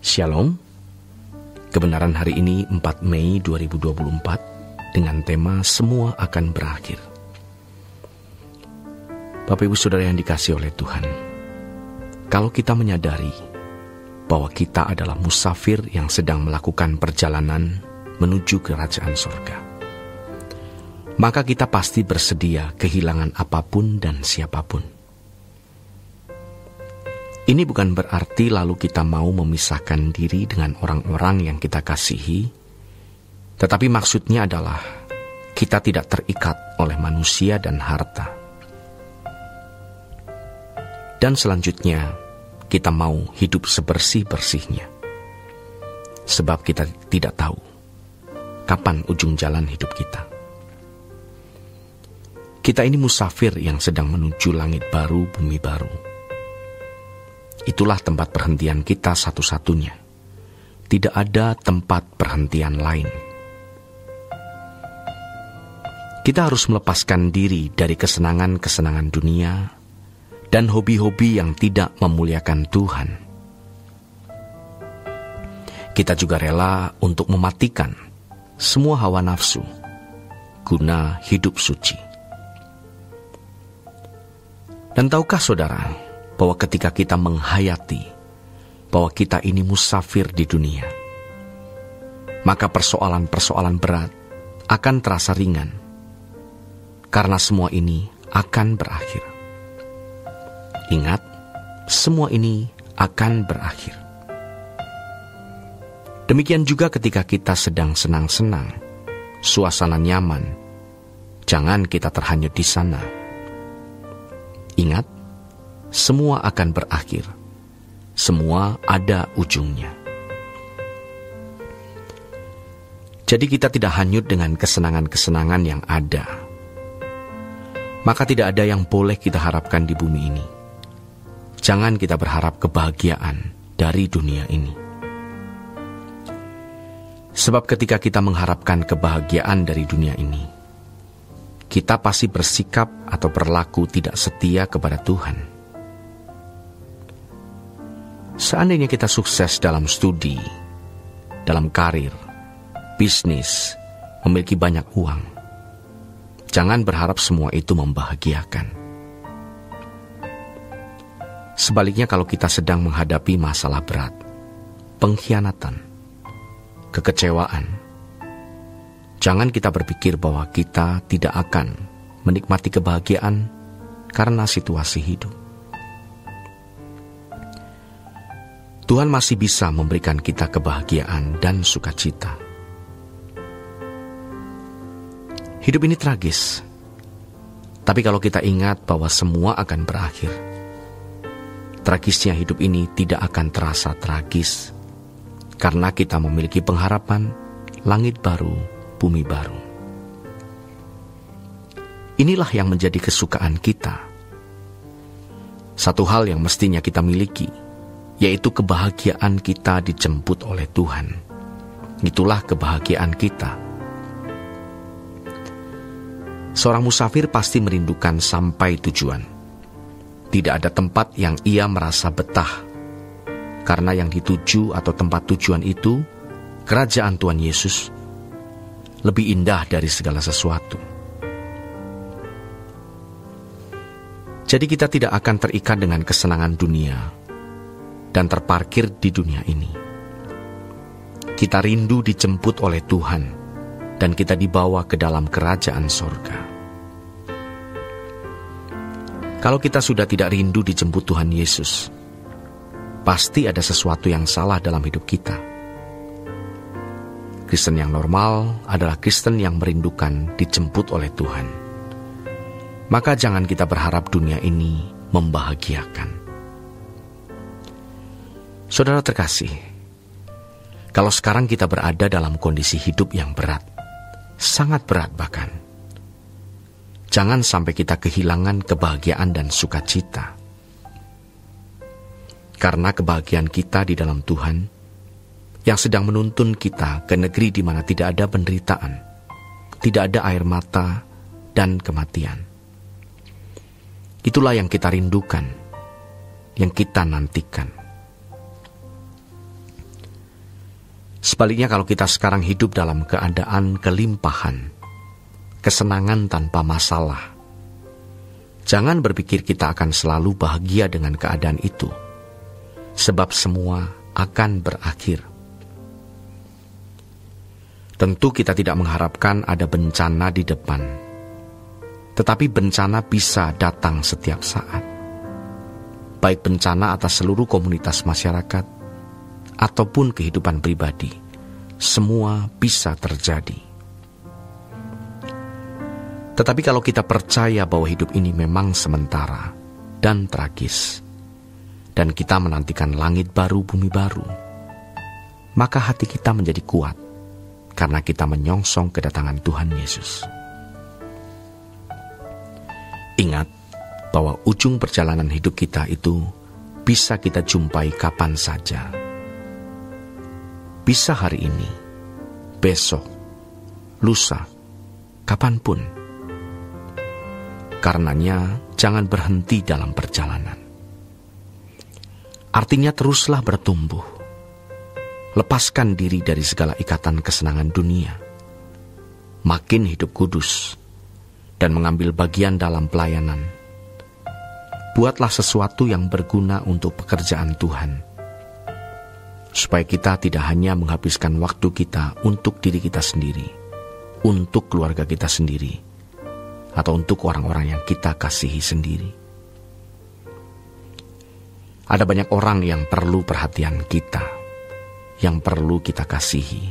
Shalom. Kebenaran hari ini 4 Mei 2024 dengan tema Semua akan berakhir. Bapak Ibu Saudara yang dikasihi oleh Tuhan, kalau kita menyadari bahwa kita adalah musafir yang sedang melakukan perjalanan menuju kerajaan surga, maka kita pasti bersedia kehilangan apapun dan siapapun. Ini bukan berarti lalu kita mau memisahkan diri dengan orang-orang yang kita kasihi, tetapi maksudnya adalah kita tidak terikat oleh manusia dan harta. Dan selanjutnya, kita mau hidup sebersih-bersihnya, sebab kita tidak tahu kapan ujung jalan hidup kita. Kita ini musafir yang sedang menuju langit baru, bumi baru. Itulah tempat perhentian kita satu-satunya. Tidak ada tempat perhentian lain. Kita harus melepaskan diri dari kesenangan-kesenangan dunia dan hobi-hobi yang tidak memuliakan Tuhan. Kita juga rela untuk mematikan semua hawa nafsu guna hidup suci. Dan tahukah saudara, bahwa ketika kita menghayati bahwa kita ini musafir di dunia, maka persoalan-persoalan berat akan terasa ringan, karena semua ini akan berakhir. Ingat, semua ini akan berakhir. Demikian juga ketika kita sedang senang-senang, suasana nyaman, jangan kita terhanyut di sana. Ingat, semua akan berakhir. Semua ada ujungnya. Jadi kita tidak hanyut dengan kesenangan-kesenangan yang ada. Maka tidak ada yang boleh kita harapkan di bumi ini. Jangan kita berharap kebahagiaan dari dunia ini. Sebab ketika kita mengharapkan kebahagiaan dari dunia ini, kita pasti bersikap atau berlaku tidak setia kepada Tuhan. Seandainya kita sukses dalam studi, dalam karir, bisnis, memiliki banyak uang, jangan berharap semua itu membahagiakan. Sebaliknya kalau kita sedang menghadapi masalah berat, pengkhianatan, kekecewaan, jangan kita berpikir bahwa kita tidak akan menikmati kebahagiaan karena situasi hidup. Tuhan masih bisa memberikan kita kebahagiaan dan sukacita. Hidup ini tragis, tapi kalau kita ingat bahwa semua akan berakhir, tragisnya hidup ini tidak akan terasa tragis, karena kita memiliki pengharapan langit baru, bumi baru. Inilah yang menjadi kesukaan kita. Satu hal yang mestinya kita miliki, yaitu kebahagiaan kita dijemput oleh Tuhan. Itulah kebahagiaan kita. Seorang musafir pasti merindukan sampai tujuan. Tidak ada tempat yang ia merasa betah, karena yang dituju atau tempat tujuan itu, kerajaan Tuhan Yesus, lebih indah dari segala sesuatu. Jadi kita tidak akan terikat dengan kesenangan dunia dan terparkir di dunia ini. Kita rindu dijemput oleh Tuhan dan kita dibawa ke dalam kerajaan sorga. Kalau kita sudah tidak rindu dijemput Tuhan Yesus, pasti ada sesuatu yang salah dalam hidup kita. Kristen yang normal adalah Kristen yang merindukan dijemput oleh Tuhan. Maka jangan kita berharap dunia ini membahagiakan. Saudara terkasih, kalau sekarang kita berada dalam kondisi hidup yang berat, sangat berat bahkan, jangan sampai kita kehilangan kebahagiaan dan sukacita. Karena kebahagiaan kita di dalam Tuhan, yang sedang menuntun kita ke negeri di mana tidak ada penderitaan, tidak ada air mata dan kematian. Itulah yang kita rindukan, yang kita nantikan. Sebaliknya, kalau kita sekarang hidup dalam keadaan kelimpahan, kesenangan tanpa masalah, jangan berpikir kita akan selalu bahagia dengan keadaan itu, sebab semua akan berakhir. Tentu kita tidak mengharapkan ada bencana di depan, tetapi bencana bisa datang setiap saat. Baik bencana atas seluruh komunitas masyarakat, ataupun kehidupan pribadi, semua bisa terjadi. Tetapi kalau kita percaya bahwa hidup ini memang sementara dan tragis, dan kita menantikan langit baru, bumi baru, maka hati kita menjadi kuat, karena kita menyongsong kedatangan Tuhan Yesus. Ingat bahwa ujung perjalanan hidup kita itu bisa kita jumpai kapan saja. Bisa hari ini, besok, lusa, kapanpun. Karenanya, jangan berhenti dalam perjalanan. Artinya teruslah bertumbuh. Lepaskan diri dari segala ikatan kesenangan dunia. Makin hidup kudus dan mengambil bagian dalam pelayanan. Buatlah sesuatu yang berguna untuk pekerjaan Tuhan, supaya kita tidak hanya menghabiskan waktu kita untuk diri kita sendiri, untuk keluarga kita sendiri, atau untuk orang-orang yang kita kasihi sendiri. Ada banyak orang yang perlu perhatian kita, yang perlu kita kasihi.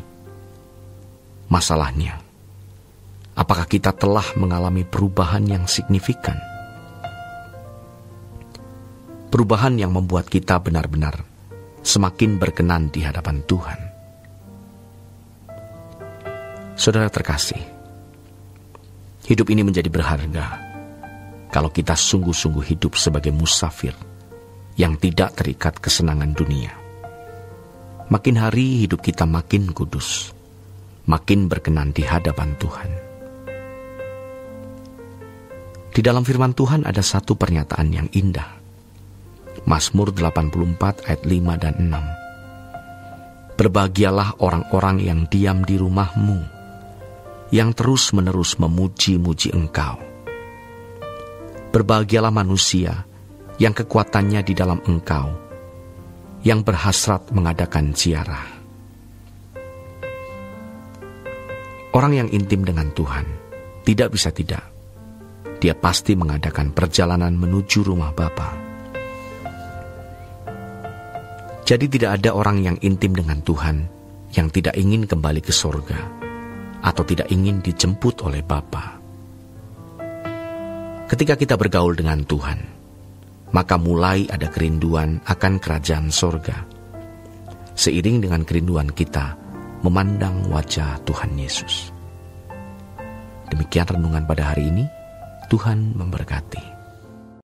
Masalahnya, apakah kita telah mengalami perubahan yang signifikan? Perubahan yang membuat kita benar-benar semakin berkenan di hadapan Tuhan. Saudara terkasih, hidup ini menjadi berharga kalau kita sungguh-sungguh hidup sebagai musafir yang tidak terikat kesenangan dunia. Makin hari hidup kita makin kudus, makin berkenan di hadapan Tuhan. Di dalam firman Tuhan ada satu pernyataan yang indah. Mazmur 84 ayat 5 dan 6. Berbahagialah orang-orang yang diam di rumahmu, yang terus-menerus memuji-muji Engkau. Berbahagialah manusia yang kekuatannya di dalam Engkau, yang berhasrat mengadakan ziarah. Orang yang intim dengan Tuhan tidak bisa tidak. Dia pasti mengadakan perjalanan menuju rumah Bapa. Jadi tidak ada orang yang intim dengan Tuhan yang tidak ingin kembali ke sorga atau tidak ingin dijemput oleh Bapa. Ketika kita bergaul dengan Tuhan, maka mulai ada kerinduan akan kerajaan sorga. Seiring dengan kerinduan kita memandang wajah Tuhan Yesus. Demikian renungan pada hari ini. Tuhan memberkati.